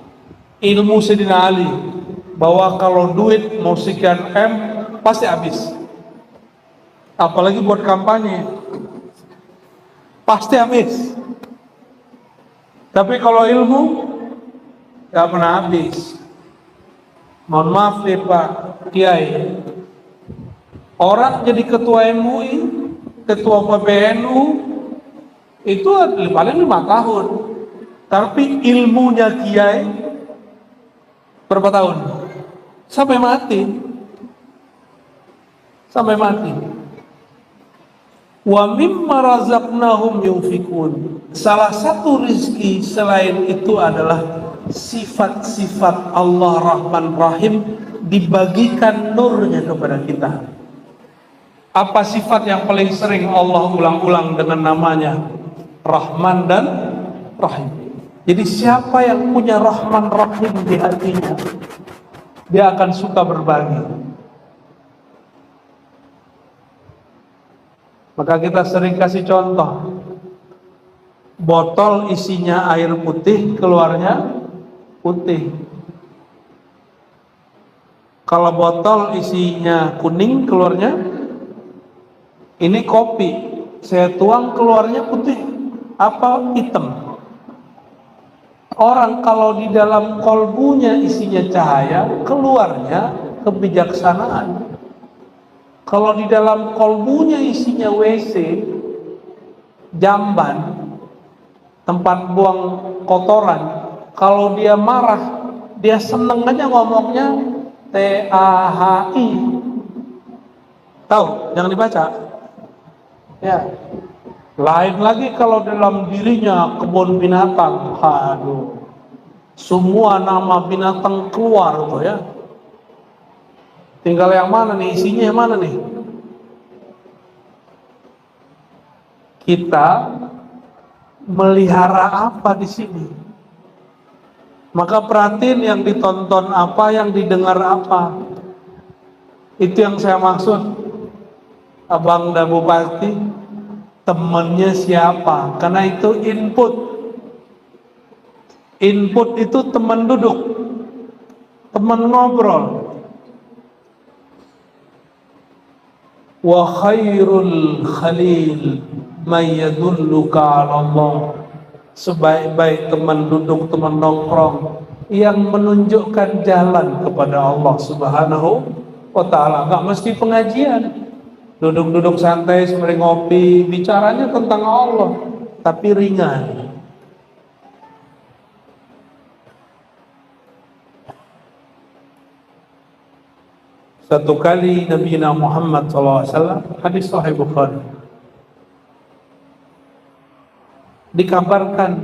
[SPEAKER 1] ilmu Sayyidina Ali, bahwa kalau duit mau sekian M pasti habis. Apalagi buat kampanye, pasti habis. Tapi kalau ilmu gak pernah habis. Mohon maaf nih Pak Kiai, orang jadi ketua MUI, ketua PBNU itu paling 5 tahun. Tapi ilmunya Kiai berapa tahun? Sampai mati. Sampai mati. Wa mimma razaqnahum yunfikun. Salah satu rezeki selain itu adalah sifat-sifat Allah Rahman Rahim, dibagikan nurnya kepada kita. Apa sifat yang paling sering Allah ulang-ulang dengan namanya? Rahman dan Rahim. Jadi siapa yang punya Rahman Rahim di hatinya, dia akan suka berbagi. Maka kita sering kasih contoh, botol isinya air putih, keluarnya putih. Kalau botol isinya kuning, keluarnya ini kopi, saya tuang keluarnya putih apa hitam. Orang kalau di dalam kolbunya isinya cahaya, keluarnya kebijaksanaan. Kalau di dalam kolbunya isinya WC, jamban, tempat buang kotoran, kalau dia marah, dia seneng aja ngomongnya TAHI. Tahu? Jangan dibaca. Ya. Lain lagi kalau dalam dirinya kebun binatang, aduh, semua nama binatang keluar tuh ya. Tinggal yang mana nih, isinya yang mana nih? Kita melihara apa di sini? Maka perhatiin yang ditonton apa, yang didengar apa. Itu yang saya maksud. Abang dan Bupati, temannya siapa? Karena itu input. Input itu teman duduk, teman ngobrol. Wa khairul khalil may yadulluka 'ala Allah. Sebaik-baik teman duduk, teman nongkrong yang menunjukkan jalan kepada Allah Subhanahu wa taala. Enggak mesti pengajian. Duduk-duduk santai sembari ngopi, bicaranya tentang Allah, tapi ringan. Satu kali Nabi Muhammad SAW, hadis Sahih Bukhari, dikabarkan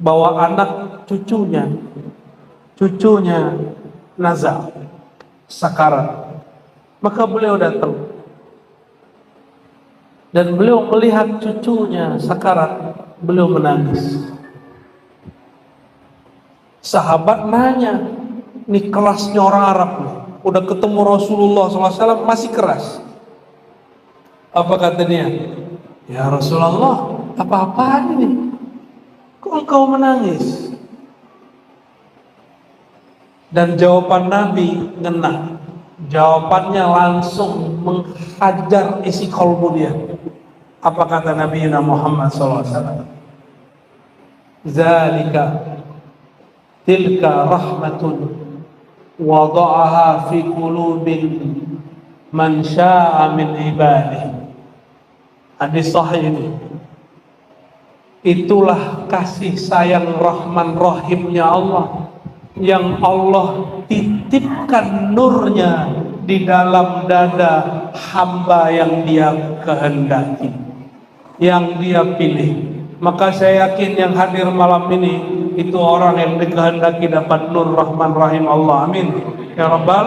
[SPEAKER 1] bahwa anak cucunya nazar, sakarat, Maka beliau datang dan beliau melihat cucunya sakarat, beliau menangis. Sahabat nanya, ini kerasnya orang Arab nih, udah ketemu Rasulullah SAW masih keras. Apa kata dia? Ya Rasulullah, apa-apaan ini? Kok engkau menangis? Dan jawaban Nabi ngena. Jawabannya langsung menghajar isi kalbu dia. Apa kata Nabi Muhammad SAW? Zalika tilka rahmatun wada'aha fi qulubin man sya'a min ibadihi. Hadis sahih ini. Itulah kasih sayang Rahman Rahimnya Allah, yang Allah titipkan nurnya di dalam dada hamba yang dia kehendaki, yang dia pilih. Maka saya yakin yang hadir malam ini itu orang yang dikehendaki dapat nur Rahman Rahim Allah. Amin ya Rabbal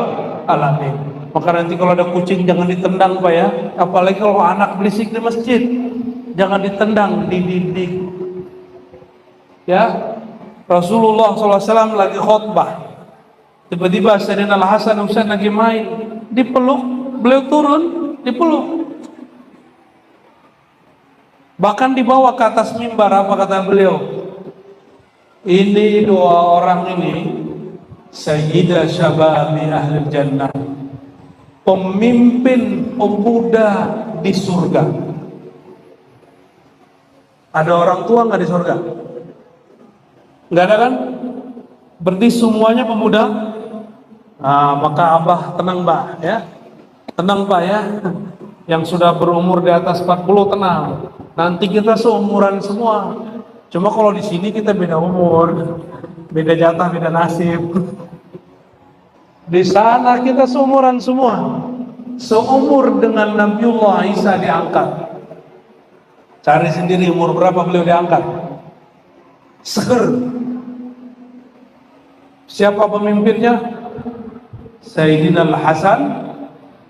[SPEAKER 1] Alamin. Maka nanti kalau ada kucing jangan ditendang Pak ya. Apalagi kalau anak berisik di masjid, jangan ditendang, dididik. Ya, Rasulullah SAW lagi khutbah, tiba-tiba Sayyidina Al-Hasan Husain lagi main, dipeluk, beliau turun, dipeluk. Bahkan dibawa ke atas mimbar. Apa kata beliau? Ini dua orang ini Sayyidah Syababi Ahlul Jannah, pemimpin pemuda di surga. Ada orang tua nggak di surga? Nggak ada kan? Berarti semuanya pemuda. Nah, maka Abah tenang Mbak ya, tenang Pak ya. Yang sudah berumur di atas 40 tenang. Nanti kita seumuran semua. Cuma kalau di sini kita beda umur, beda jatah, beda nasib. Di sana kita seumuran semua. Seumur dengan Nabiullah Isa diangkat. Cari sendiri umur berapa beliau diangkat. Seger. Siapa pemimpinnya? Sayyidina Al-Hasan,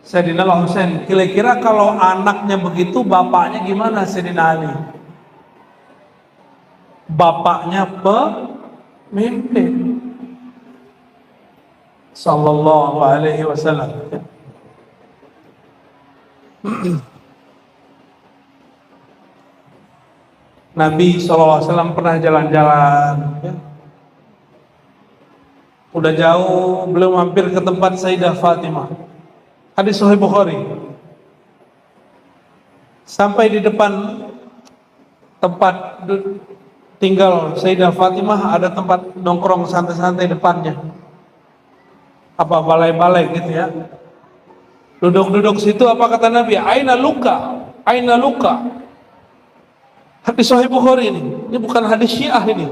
[SPEAKER 1] Sayyidina Al-Husain. Kira-kira kalau anaknya begitu, bapaknya gimana Sayyidina Ali? Bapaknya pemimpin. Sallallahu alaihi wasallam. Nabi SAW pernah jalan-jalan ya. Udah jauh, belum mampir ke tempat Sayyidah Fatimah. Hadis Sahih Bukhari. Sampai di depan tempat tinggal Sayyidah Fatimah, ada tempat nongkrong santai-santai depannya. Apa balai-balai gitu ya. Duduk-duduk situ, apa kata Nabi? Aina luka, aina luka. Hadis Sahih Bukhari ini bukan hadis Syiah ini.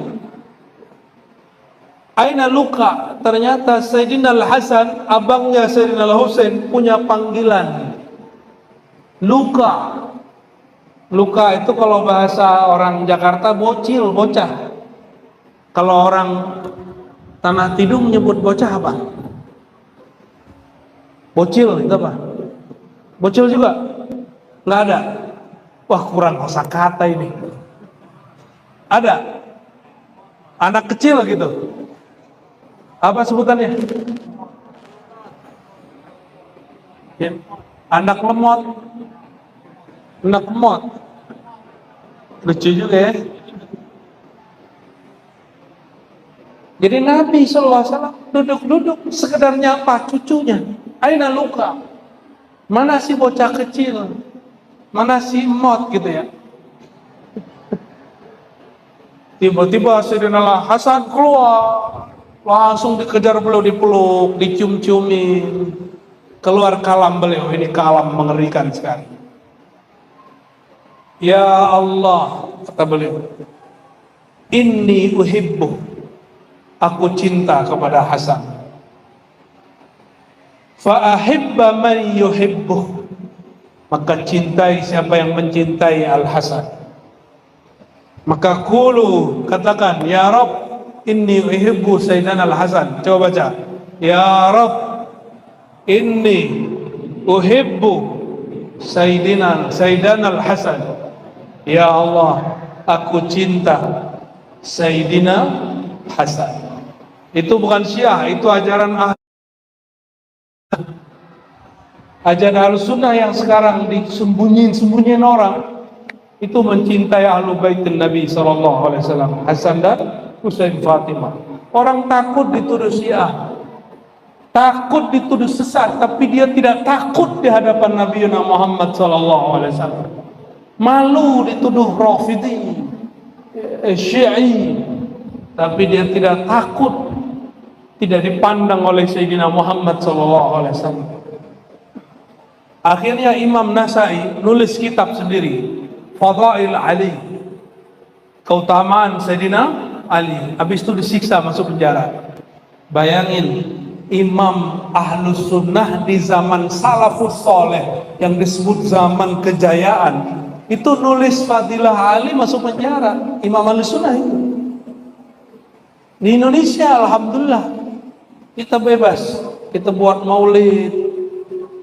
[SPEAKER 1] Aina luka, ternyata Sayyidina Al-Hasan, abangnya Sayyidina Al-Husain, punya panggilan luka. Luka itu kalau bahasa orang Jakarta bocil, bocah. Kalau orang Tanah Tidung nyebut bocah apa? Bocil itu apa? Bocil juga? Nggak ada? Wah, kurang kosakata ini. Ada? Anak kecil gitu? Apa sebutannya? Ya. Anak lemot. Anak lemot. Lucu juga ya. Jadi Nabi SAW duduk-duduk, sekedar nyapa cucunya. Aina luka? Mana si bocah kecil? Mana si emot gitu ya. Tiba-tiba Sayyidina Hasan keluar, langsung dikejar beliau, dipeluk, dicium-ciumin. Keluar kalam beliau, ini kalam mengerikan sekali. Ya Allah, kata beliau, inni uhibbu, aku cinta kepada Hasan. Fa ahibba man yuhibbu, maka cintai siapa yang mencintai Al-Hasan. Maka qulu, katakan, ya Rabb, inni uhibbu Sayyidina Al-Hasan. Coba baca, ya Rabb, inni uhibbu Sayyidina Al-Hasan. Ya Allah, aku cinta Sayyidina Hasan. Itu bukan Syiah, itu ajaran Ahlus-Sunnah yang sekarang disembunyiin orang. Itu mencintai Ahlul Baitin Nabi SAW, Hasan dan Husain Fatimah. Orang takut dituduh Syiah, takut dituduh sesat, tapi dia tidak takut di hadapan Nabi Muhammad SAW. Malu dituduh Rafidhi, Syi'i, tapi dia tidak takut, tidak dipandang oleh Sayyidina Muhammad SAW. Akhirnya Imam Nasai nulis kitab sendiri, Fadail Ali, keutamaan Sayyidina Ali. Habis itu disiksa, masuk penjara. Bayangin, Imam Ahlus Sunnah di zaman Salafus Soleh yang disebut zaman kejayaan, itu nulis Fadilah Ali, masuk penjara. Imam Ahlus Sunnah itu. Di Indonesia alhamdulillah kita bebas, kita buat maulid.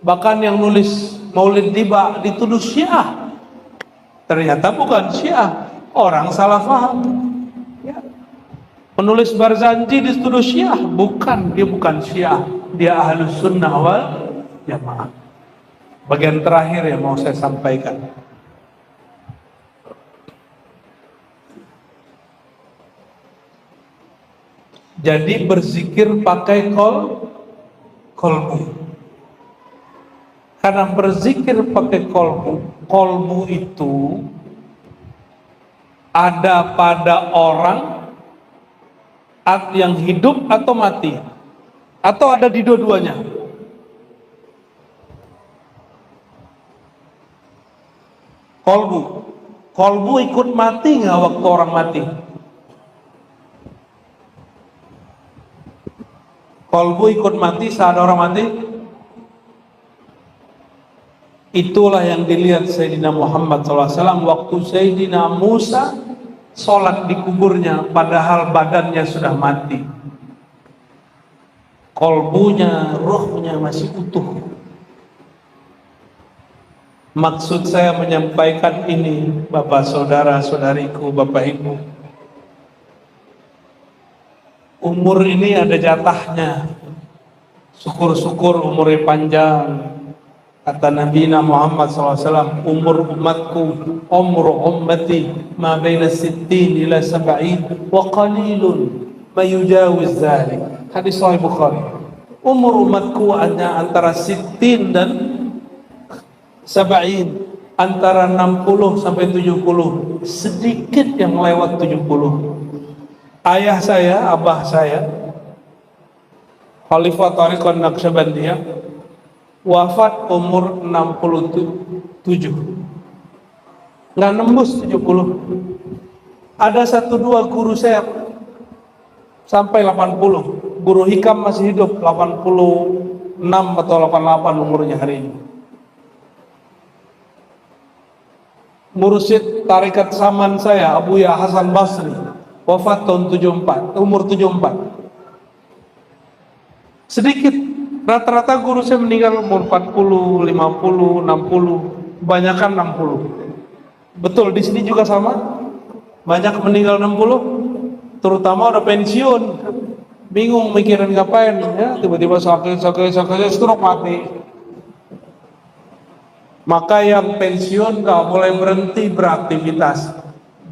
[SPEAKER 1] Bahkan yang nulis maulid dituduh Syiah. Ternyata bukan Syiah, orang salah paham. Ya. Penulis Barzanji dituduh Syiah, dia bukan Syiah, dia Ahlus Sunnah wal Jamaah. Bagian terakhir yang mau saya sampaikan. Jadi berzikir pakai kolbu. Karena berzikir pakai kolbu itu ada pada orang yang hidup atau mati, atau ada di dua-duanya. Kolbu ikut mati nggak waktu orang mati? Kolbu ikut mati saat orang mati? Itulah yang dilihat Sayyidina Muhammad SAW waktu Sayyidina Musa sholat di kuburnya, padahal badannya sudah mati. Kolbunya, rohnya masih utuh. Maksud saya menyampaikan ini, Bapak saudara saudariku, Bapak Ibu, umur ini ada jatahnya. Syukur-syukur umurnya panjang. Kata Nabi Muhammad SAW, umur umatku, umur ummati ma baina sittin ila sab'in wa qalilun ma yujawiz dzalik. Hadis Sahih Bukhari. Umur umatku hanya antara sittin dan sab'in, antara 60 sampai 70, sedikit yang lewat 70. Ayah saya, abah saya, Khalifah Thariqah Naqsyabandiyah, wafat umur 67, nggak nembus 70. Ada 1-2 guru saya sampai 80. Guru Hikam masih hidup, 86 atau 88 umurnya hari ini. Mursyid Tarekat Saman saya, Abu Ya Hasan Basri, wafat tahun 74, umur 74. Sedikit. Rata-rata guru saya meninggal umur 40, 50, 60, kebanyakan 60. Betul, di sini juga sama. Banyak meninggal 60, terutama udah pensiun. Bingung mikirin ngapain, ya, tiba-tiba sakit, stroke mati. Maka yang pensiun gak boleh berhenti beraktivitas.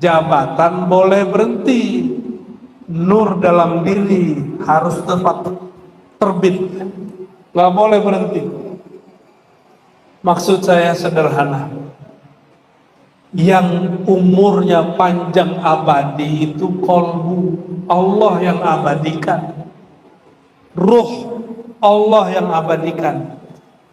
[SPEAKER 1] Jabatan boleh berhenti. Nur dalam diri harus tetap terbit. Gak boleh berhenti. Maksud saya sederhana, yang umurnya panjang abadi itu kolbu, Allah yang abadikan, ruh Allah yang abadikan.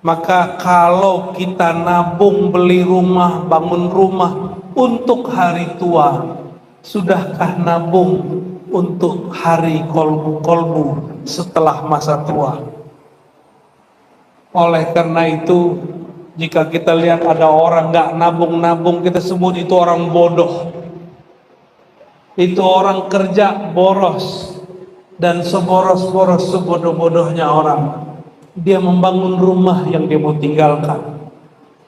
[SPEAKER 1] Maka kalau kita nabung, beli rumah, bangun rumah untuk hari tua, sudahkah nabung untuk hari kolbu setelah masa tua? Oleh karena itu, jika kita lihat ada orang nggak nabung-nabung, kita sebut itu orang bodoh. Itu orang kerja boros, dan seboros-boros sebodoh-bodohnya orang Dia membangun rumah yang dia mau tinggalkan.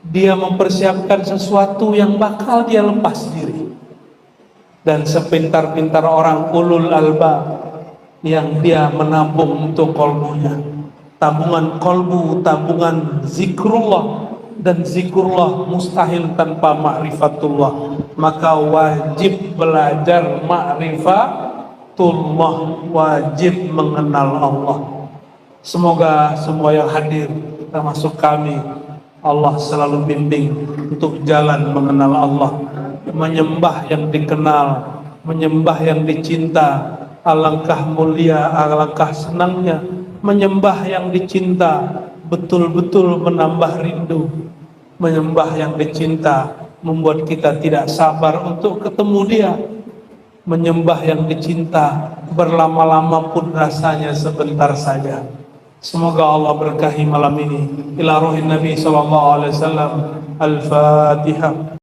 [SPEAKER 1] Dia mempersiapkan sesuatu yang bakal dia lepas diri. Dan sepintar-pintar orang ulul albab yang dia menabung untuk kolbunya. Tabungan kolbu, tabungan zikrullah. Dan zikrullah mustahil tanpa ma'rifatullah. Maka wajib belajar ma'rifatullah, wajib mengenal Allah. Semoga semua yang hadir, termasuk kami, Allah selalu bimbing untuk jalan mengenal Allah, menyembah yang dikenal, menyembah yang dicinta. Alangkah mulia, alangkah senangnya menyembah yang dicinta, betul-betul menambah rindu. Menyembah yang dicinta membuat kita tidak sabar untuk ketemu dia. Menyembah yang dicinta berlama-lama pun rasanya sebentar saja. Semoga Allah berkahi malam ini. Ila ruhin Nabi sallallahu alaihi wasallam. Al-Fatihah.